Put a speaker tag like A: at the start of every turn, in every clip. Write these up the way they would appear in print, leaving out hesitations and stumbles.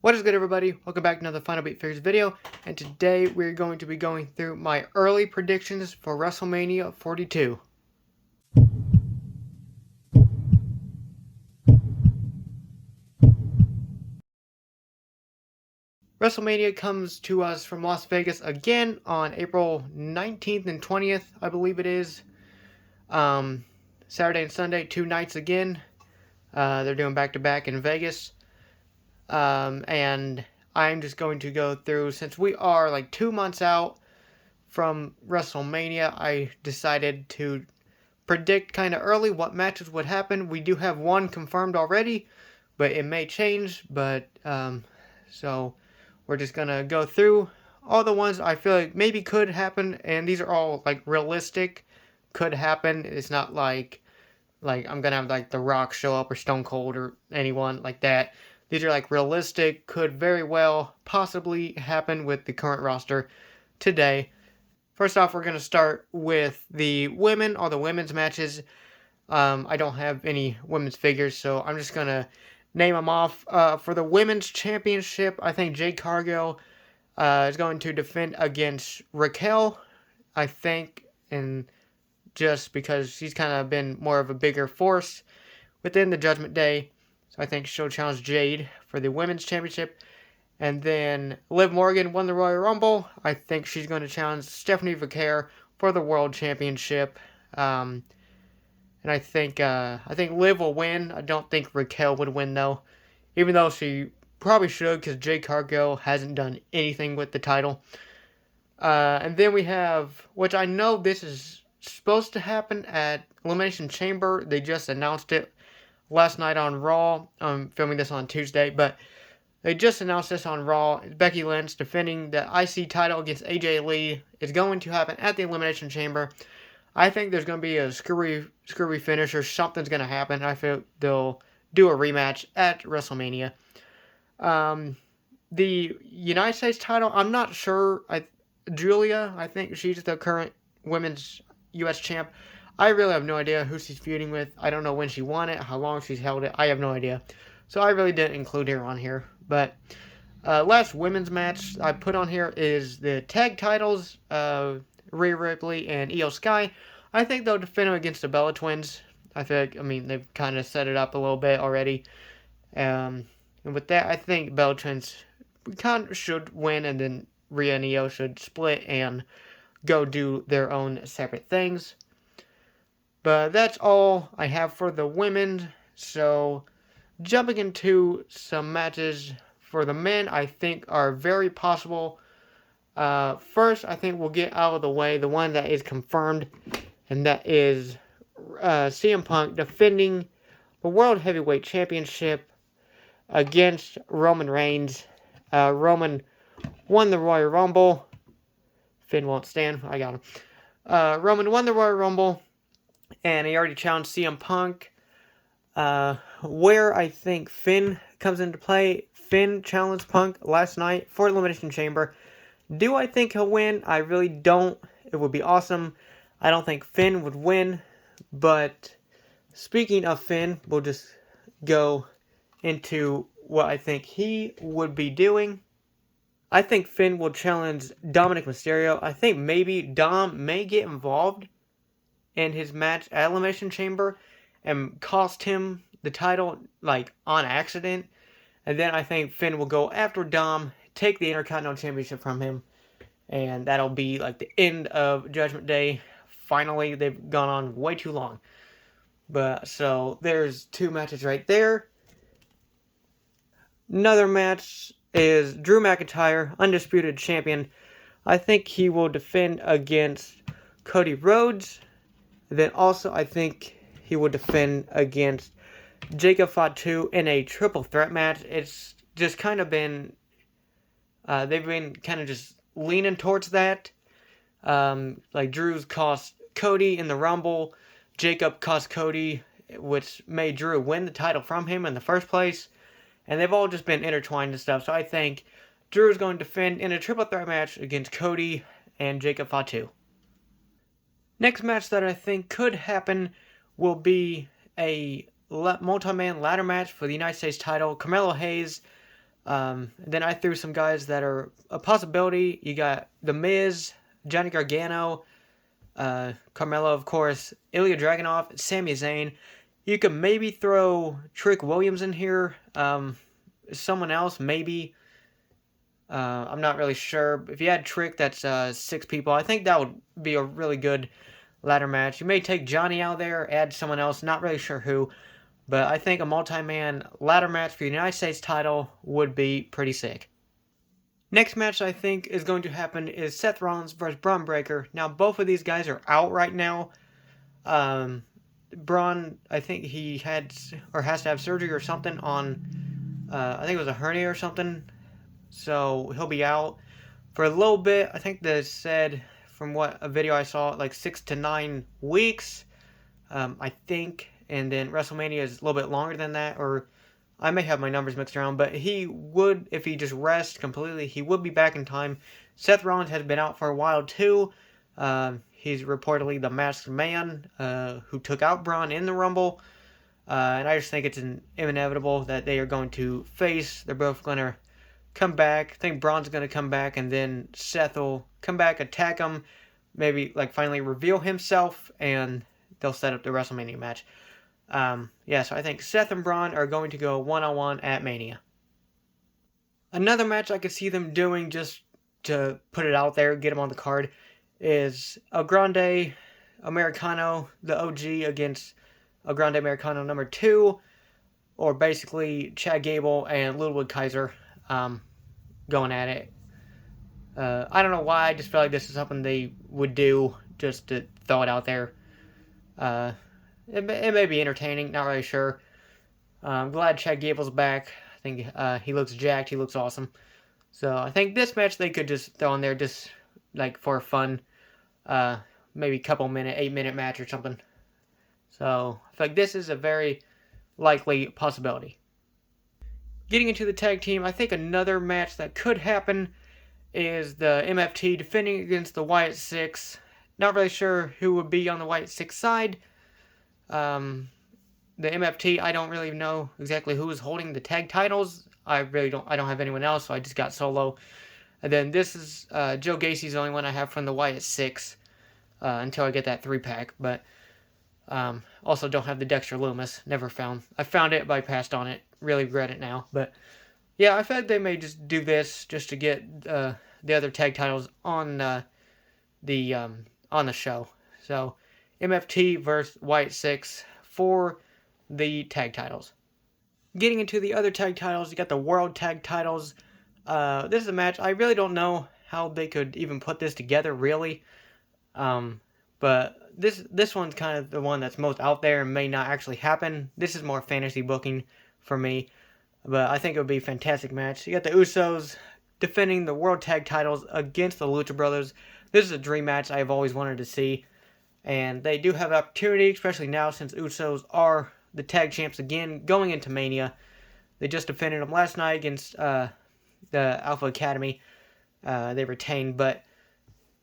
A: What is good, everybody? Welcome back to another Final Beat Figures video, and today we're going to be going through my early predictions for WrestleMania 42. WrestleMania comes to us from Las Vegas again on April 19th and 20th, I believe it is. Saturday and Sunday, 2 nights again. They're doing back-to-back in Vegas. And I'm just going to go through, since we are like 2 months out from WrestleMania, I decided to predict kind of early what matches would happen. We do have one confirmed already, but it may change. But so we're just gonna go through all the ones I feel like maybe could happen, and these are all like realistic, could happen. It's not like I'm gonna have like The Rock show up or Stone Cold or anyone like that. These are like realistic, could very well possibly happen with the current roster today. First off, we're going to start with the women, all the women's matches. I don't have any women's figures, so I'm just going to name them off. For the women's championship, I think Jade Cargill is going to defend against Raquel, I think, and just because she's kind of been more of a bigger force within the Judgment Day. So I think she'll challenge Jade for the women's championship. And then Liv Morgan won the Royal Rumble. I think she's going to challenge Stephanie Vaquer for the World Championship. And I think Liv will win. I don't think Raquel would win, though. Even though she probably should, because Jade Cargill hasn't done anything with the title. And then we have, which I know this is supposed to happen at Elimination Chamber. They just announced it last night on Raw. I'm filming this on Tuesday, but they just announced this on Raw. Becky Lynch defending the IC title against AJ Lee is going to happen at the Elimination Chamber. I think there's going to be a screwy finish, or something's going to happen. I feel they'll do a rematch at WrestleMania. The United States title, I'm not sure. Julia, I think she's the current women's U.S. champ. I really have no idea who she's feuding with. I don't know when she won it, how long she's held it. I have no idea. So I really didn't include her on here. But last women's match I put on here is the tag titles, Rhea Ripley and Io Sky. I think they'll defend them against the Bella Twins. I think, they've kind of set it up a little bit already. And with that, I think Bella Twins kind of should win, and then Rhea and Io should split and go do their own separate things. But that's all I have for the women. So jumping into some matches for the men, I think are very possible. First, I think we'll get out of the way the one that is confirmed, and that is CM Punk defending the World Heavyweight Championship against Roman Reigns. Roman won the Royal Rumble. Finn won't stand. I got him. Roman won the Royal Rumble, and he already challenged CM Punk. Where I think Finn comes into play, Finn challenged Punk last night for Elimination Chamber. Do I think he'll win? I really don't. It would be awesome. I don't think Finn would win. But speaking of Finn, we'll just go into what I think he would be doing. I think Finn will challenge Dominic Mysterio. I think maybe Dom may get involved in his match at Elimination Chamber and cost him the title, like, on accident. And then I think Finn will go after Dom, take the Intercontinental Championship from him, and that'll be, like, the end of Judgment Day. Finally, they've gone on way too long. But, so, there's 2 matches right there. Another match is Drew McIntyre, undisputed champion. I think he will defend against Cody Rhodes. Then also, I think he will defend against Jacob Fatu in a triple threat match. It's just kind of been, they've been kind of just leaning towards that. Like Drew's cost Cody in the Rumble. Jacob cost Cody, which made Drew win the title from him in the first place. And they've all just been intertwined and stuff. So I think Drew is going to defend in a triple threat match against Cody and Jacob Fatu. Next match that I think could happen will be a multi-man ladder match for the United States title. Carmelo Hayes Then I threw some guys that are a possibility. You got The Miz, Johnny Gargano, Carmelo, of course, Ilya Dragunov, Sami Zayn. You could maybe throw Trick Williams in here. Someone else, maybe. I'm not really sure. If you had Trick, that's 6 people. I think that would be a really good ladder match. You may take Johnny out there, add someone else. Not really sure who. But I think a multi-man ladder match for the United States title would be pretty sick. Next match I think is going to happen is Seth Rollins versus Braun Breaker. Now, both of these guys are out right now. Braun, I think he had or has to have surgery or something on, I think it was a hernia or something. So he'll be out for a little bit. I think they said, from what a video I saw, like 6 to 9 weeks, I think. And then WrestleMania is a little bit longer than that, or I may have my numbers mixed around, but he would, if he just rests completely, he would be back in time. Seth Rollins has been out for a while too. He's reportedly the masked man who took out Braun in the Rumble. And I just think it's inevitable that they are going to face. They're both going to come back. I think Braun's going to come back, and then Seth will come back, attack him, maybe like finally reveal himself, and they'll set up the WrestleMania match. So I think Seth and Braun are going to go one-on-one at Mania. Another match I could see them doing, just to put it out there, get them on the card, is El Grande Americano, the OG, against El Grande Americano number 2, or basically Chad Gable and Ludwig Kaiser going at it. I don't know why, I just feel like this is something they would do, just to throw it out there. It may be entertaining, not really sure. I'm glad Chad Gable's back. I think he looks jacked, he looks awesome. So I think this match they could just throw in there just like for fun. Maybe couple minute, 8-minute match or something. So I feel like this is a very likely possibility. Getting into the tag team, I think another match that could happen is the MFT defending against the Wyatt Six. Not really sure who would be on the Wyatt Six side. The MFT, I don't really know exactly who is holding the tag titles. I don't have anyone else, so I just got Solo. And then this is Joe Gacy's the only one I have from the Wyatt Six until I get that 3-pack. But also don't have the Dexter Loomis. Never found. I found it, but I passed on it. Really regret it now. But yeah, I feel like they may just do this just to get the other tag titles on the show. So MFT versus Wyatt Six for the tag titles. Getting into the other tag titles, you got the World Tag Titles. This is a match, I really don't know how they could even put this together, really. But this one's kind of the one that's most out there and may not actually happen. This is more fantasy booking for me. But I think it would be a fantastic match. You got the Usos defending the World Tag Titles against the Lucha Brothers. This is a dream match I've always wanted to see. And they do have opportunity, especially now since Usos are the tag champs again going into Mania. They just defended them last night against the Alpha Academy. They retained, but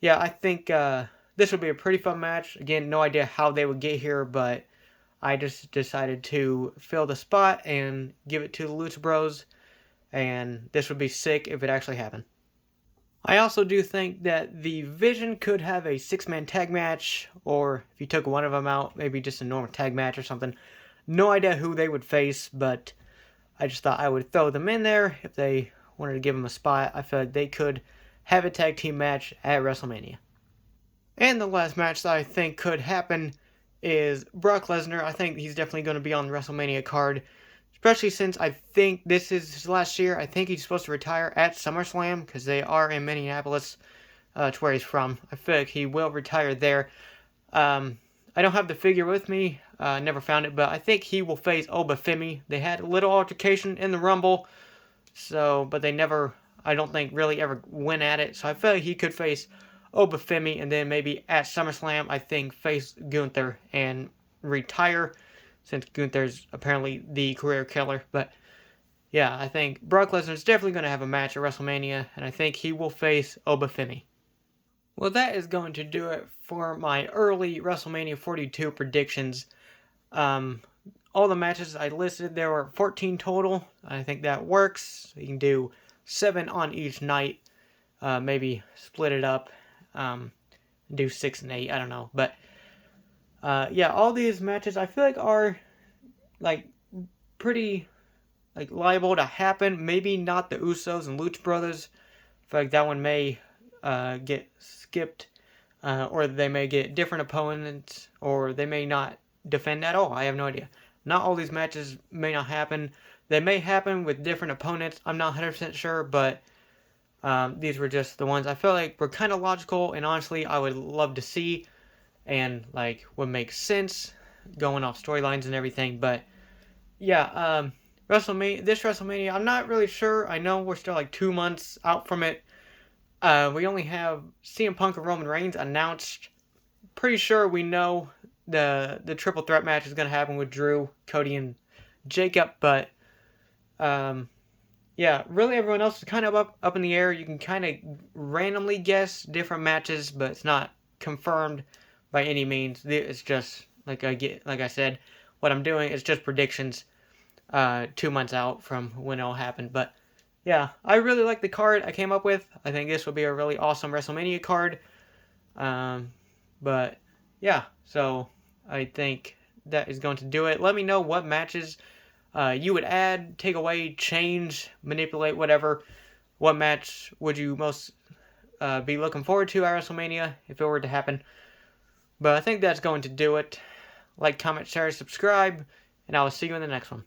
A: yeah, I think this would be a pretty fun match. Again, no idea how they would get here, but I just decided to fill the spot and give it to the Lucha Bros, and this would be sick if it actually happened. I also do think that the Vision could have a 6-man tag match, or if you took one of them out, maybe just a normal tag match or something. No idea who they would face, but I just thought I would throw them in there if they wanted to give them a spot. I feel like they could have a tag team match at WrestleMania. And the last match that I think could happen is Brock Lesnar. I think he's definitely going to be on the WrestleMania card, especially since I think this is his last year. I think he's supposed to retire at SummerSlam because they are in Minneapolis, to where he's from. I feel like he will retire there. I don't have the figure with me. Never found it, but I think he will face Obafemi. They had a little altercation in the Rumble, but they never, I don't think, really ever went at it. So I feel like he could face Obafemi, and then maybe at SummerSlam, I think, face Gunther and retire, since Gunther's apparently the career killer. But yeah, I think Brock Lesnar is definitely going to have a match at WrestleMania, and I think he will face Obafemi. Well, that is going to do it for my early WrestleMania 42 predictions. all the matches I listed, there were 14 total. I think that works. You can do 7 on each night. Maybe split it up. Do 6 and 8. I don't know. But yeah, all these matches I feel like are like pretty like liable to happen. Maybe not the Usos and Lucha Brothers. I feel like that one may get skipped. Or they may get different opponents, or they may not defend at all. I have no idea. Not all these matches may not happen. They may happen with different opponents. I'm not 100% sure, but these were just the ones I feel like were kind of logical, and honestly, I would love to see, and like would make sense going off storylines and everything. But yeah, WrestleMania, I'm not really sure. I know we're still like 2 months out from it. We only have CM Punk and Roman Reigns announced. Pretty sure we know the triple threat match is going to happen with Drew, Cody, and Jacob. But yeah, really everyone else is kind of up in the air. You can kind of randomly guess different matches, but it's not confirmed by any means. It's just like I said, what I'm doing is just predictions. 2 months out from when it'll happen, but. Yeah, I really like the card I came up with. I think this will be a really awesome WrestleMania card. But yeah, so I think that is going to do it. Let me know what matches you would add, take away, change, manipulate, whatever. What match would you most be looking forward to at WrestleMania if it were to happen? But I think that's going to do it. Like, comment, share, subscribe, and I will see you in the next one.